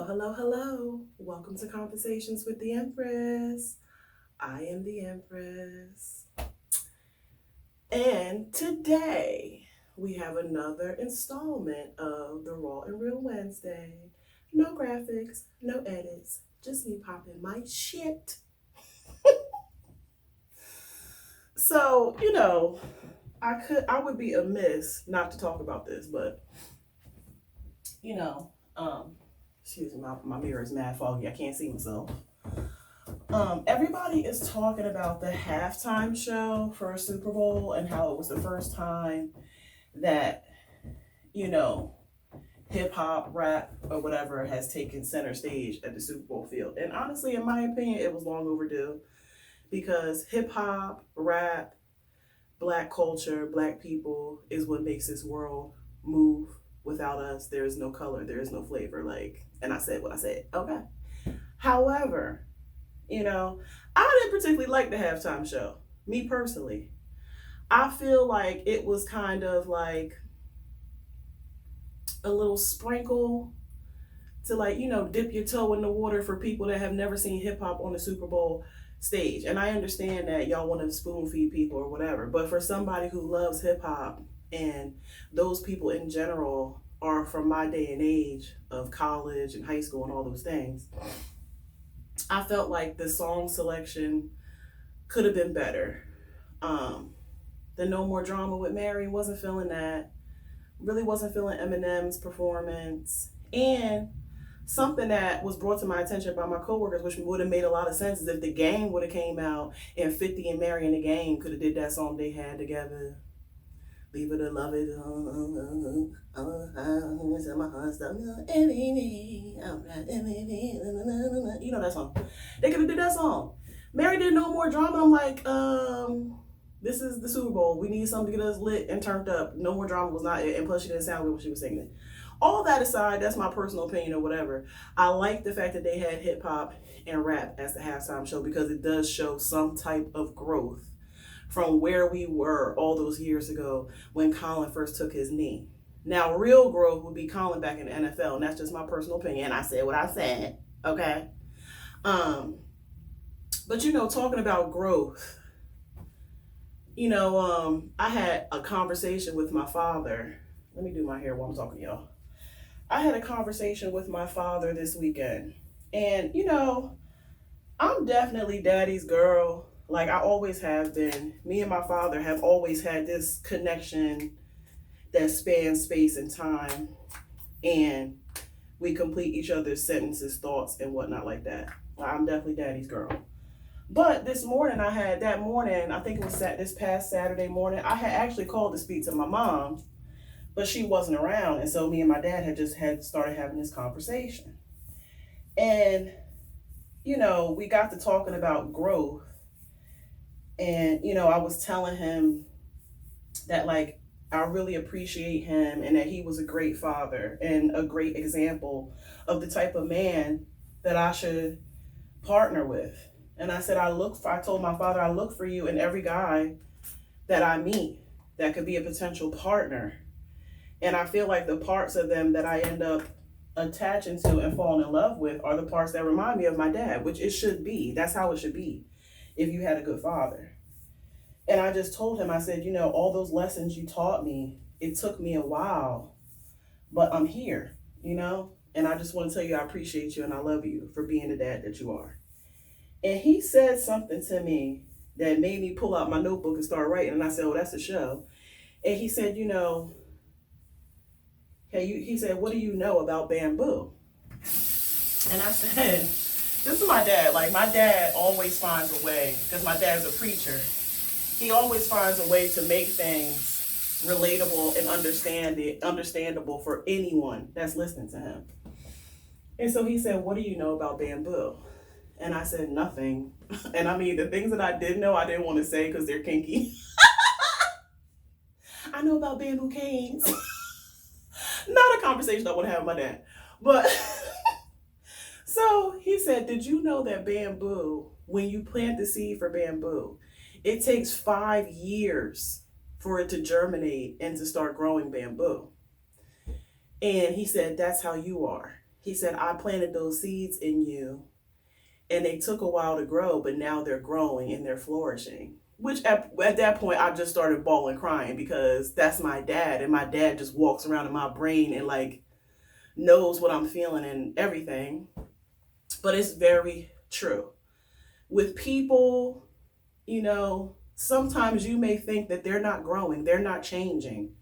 Hello, hello. Welcome to Conversations with the Empress. I am the Empress. And today we have another installment of the Raw and Real Wednesday. No graphics, no edits, just me popping my shit. So, I would be amiss not to talk about this, but you know, um, excuse me, my mirror is mad foggy. I can't see myself. Everybody is talking about the halftime show for Super Bowl and how it was the first time that, you know, hip hop, rap, or whatever has taken center stage at the Super Bowl field. And honestly, in my opinion, it was long overdue because hip hop, rap, black culture, black people is what makes this world move. Without us, there is no color, there is no flavor. And I said what I said. Okay. However, I didn't particularly like the halftime show. Me personally, I feel like it was kind of like a little sprinkle to dip your toe in the water for people that have never seen hip hop on the Super Bowl stage. And I understand that y'all want to spoon feed people or whatever, but for somebody who loves hip hop and those people in general are from my day and age of college and high school and all those things, I felt like the song selection could have been better. The No More Drama with Mary, wasn't feeling that. Really wasn't feeling Eminem's performance. And something that was brought to my attention by my coworkers, which would have made a lot of sense, is if the Game would have came out and 50 and Mary and the Game could have did that song they had together. Leave it or love it. You know that song. They could have did that song. Mary did No More Drama. I'm like, this is the Super Bowl. We need something to get us lit and turned up. No More Drama was not it. And plus, she didn't sound good when she was singing it. All that aside, that's my personal opinion or whatever. I like the fact that they had hip hop and rap as the halftime show because it does show some type of growth from where we were all those years ago when Colin first took his knee. Now, real growth would be Colin back in the NFL, and that's just my personal opinion. I said what I said, okay? But talking about growth, I had a conversation with my father. Let me do my hair while I'm talking to y'all. I had a conversation with my father this weekend. And, I'm definitely daddy's girl. Like I always have been. Me and my father have always had this connection that spans space and time. And we complete each other's sentences, thoughts, and whatnot like that. I'm definitely daddy's girl. But this morning, I think it was this past Saturday morning, I had actually called to speak to my mom, but she wasn't around. And so me and my dad had started having this conversation. And, we got to talking about growth. And, I was telling him that, I really appreciate him and that he was a great father and a great example of the type of man that I should partner with. And I said, I told my father, I look for you in every guy that I meet that could be a potential partner. And I feel like the parts of them that I end up attaching to and falling in love with are the parts that remind me of my dad, which it should be. That's how it should be if you had a good father. And I just told him, I said, all those lessons you taught me, it took me a while, but I'm here, and I just want to tell you I appreciate you and I love you for being the dad that you are. And he said something to me that made me pull out my notebook and start writing. And I said, oh, that's the show. And he said, he said, what do you know about bamboo? And I said, this is my dad. Like, my dad always finds a way, because my dad's a preacher. He always finds a way to make things relatable and understandable for anyone that's listening to him. And so he said, what do you know about bamboo? And I said, nothing. And I mean, the things that I did know, I didn't want to say because they're kinky. I know about bamboo canes. Not a conversation I want to have with my dad. But so he said, did you know that bamboo, when you plant the seed for bamboo, it takes 5 years for it to germinate and to start growing bamboo? And he said, that's how you are. He said, I planted those seeds in you and they took a while to grow, but now they're growing and they're flourishing. Which at that point, I just started bawling, crying because that's my dad. And my dad just walks around in my brain and like knows what I'm feeling and everything. But it's very true. With people, sometimes you may think that they're not growing, they're not changing,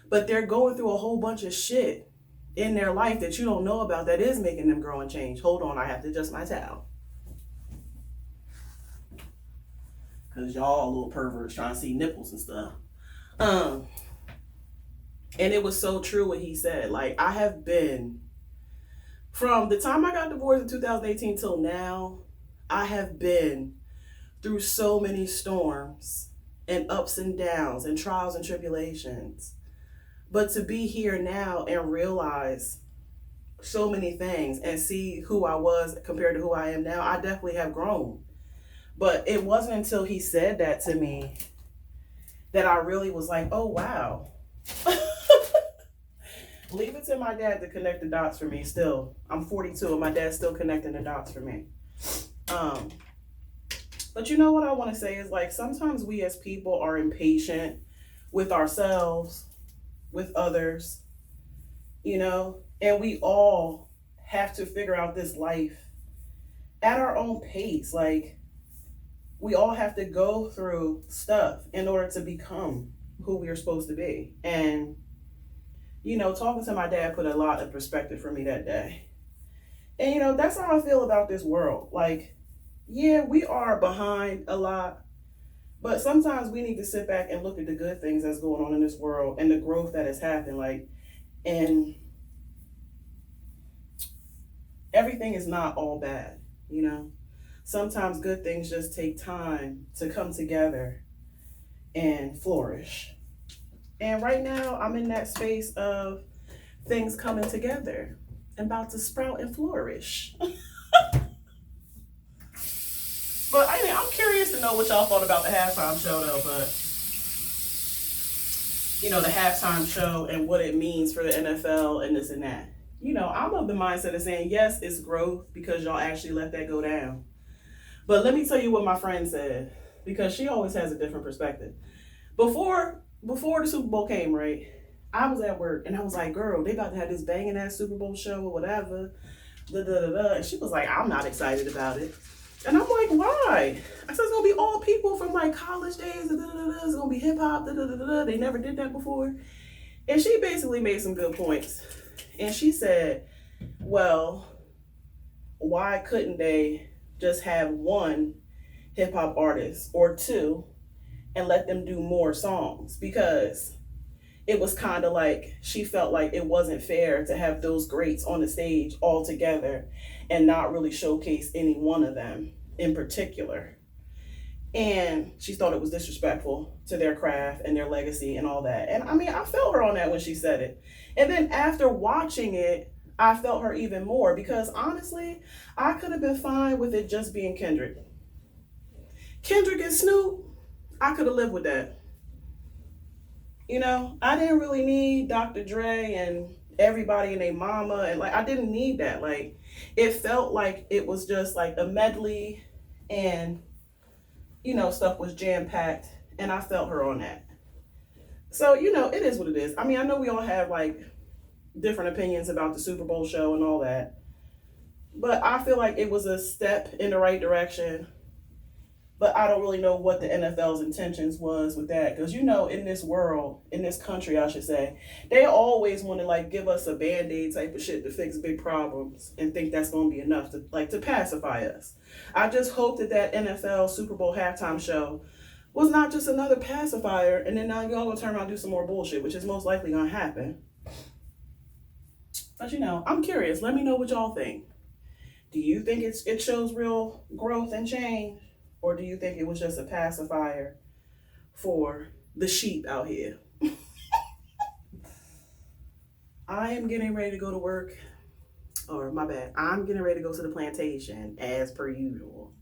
but they're going through a whole bunch of shit in their life that you don't know about that is making them grow and change. Hold on, I have to adjust my towel. Because y'all little perverts trying to see nipples and stuff. And it was so true what he said. Like, I have been, from the time I got divorced in 2018 till now, I have been through so many storms and ups and downs and trials and tribulations. But to be here now and realize so many things and see who I was compared to who I am now, I definitely have grown. But it wasn't until he said that to me that I really was like, oh, wow. Leave it to my dad to connect the dots for me still. I'm 42 and my dad's still connecting the dots for me. But you know what I want to say is, like, sometimes we as people are impatient with ourselves, with others, and we all have to figure out this life at our own pace. Like, we all have to go through stuff in order to become who we are supposed to be. And, talking to my dad put a lot of perspective for me that day. And, that's how I feel about this world. Like, yeah, we are behind a lot, but sometimes we need to sit back and look at the good things that's going on in this world and the growth that has happened. Like, and everything is not all bad, Sometimes good things just take time to come together and flourish. And right now, I'm in that space of things coming together and about to sprout and flourish. But I'm curious to know what y'all thought about the halftime show, though. But, the halftime show and what it means for the NFL and this and that. I'm of the mindset of saying, yes, it's growth because y'all actually let that go down. But let me tell you what my friend said, because she always has a different perspective. Before the Super Bowl came, right, I was at work and I was like, girl, they about to have this banging ass Super Bowl show or whatever. And she was like, I'm not excited about it. And I'm like, why? I said, it's going to be all people from like college days. It's going to be hip hop. They never did that before. And she basically made some good points. And she said, well, why couldn't they just have one hip hop artist or two and let them do more songs? Because it was kind of like she felt like it wasn't fair to have those greats on the stage all together and not really showcase any one of them in particular. And she thought it was disrespectful to their craft and their legacy and all that. And I felt her on that when she said it. And then after watching it, I felt her even more, because honestly, I could have been fine with it just being Kendrick and Snoop. I could have lived with that. I didn't really need Dr. Dre and everybody and their mama, and like I didn't need that. Like, it felt like it was just like a medley, and stuff was jam-packed, and I felt her on that. So, it is what it is. I know we all have like different opinions about the Super Bowl show and all that, but I feel like it was a step in the right direction. But I don't really know what the NFL's intentions was with that. Because, in this world, in this country, I should say, they always want to, like, give us a Band-Aid type of shit to fix big problems and think that's going to be enough to pacify us. I just hope that NFL Super Bowl halftime show was not just another pacifier, and then now y'all going to turn around and do some more bullshit, which is most likely going to happen. But, I'm curious. Let me know what y'all think. Do you think it shows real growth and change? Or do you think it was just a pacifier for the sheep out here? I am getting ready to go to work. Or, my bad. I'm getting ready to go to the plantation as per usual.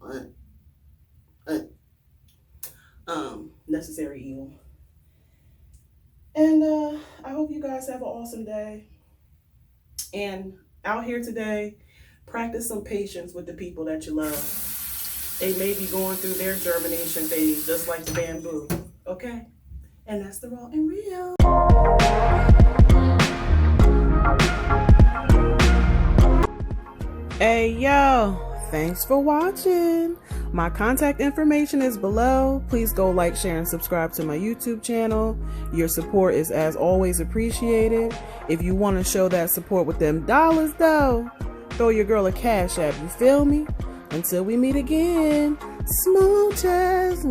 Necessary evil. And I hope you guys have an awesome day. And out here today, practice some patience with the people that you love. They may be going through their germination phase just like the bamboo, okay? And that's the raw and real. Hey yo, thanks for watching. My contact information is below. Please go like, share, and subscribe to my YouTube channel. Your support is as always appreciated. If you want to show that support with them dollars though, throw your girl a cash app, you feel me? Until we meet again, smooches.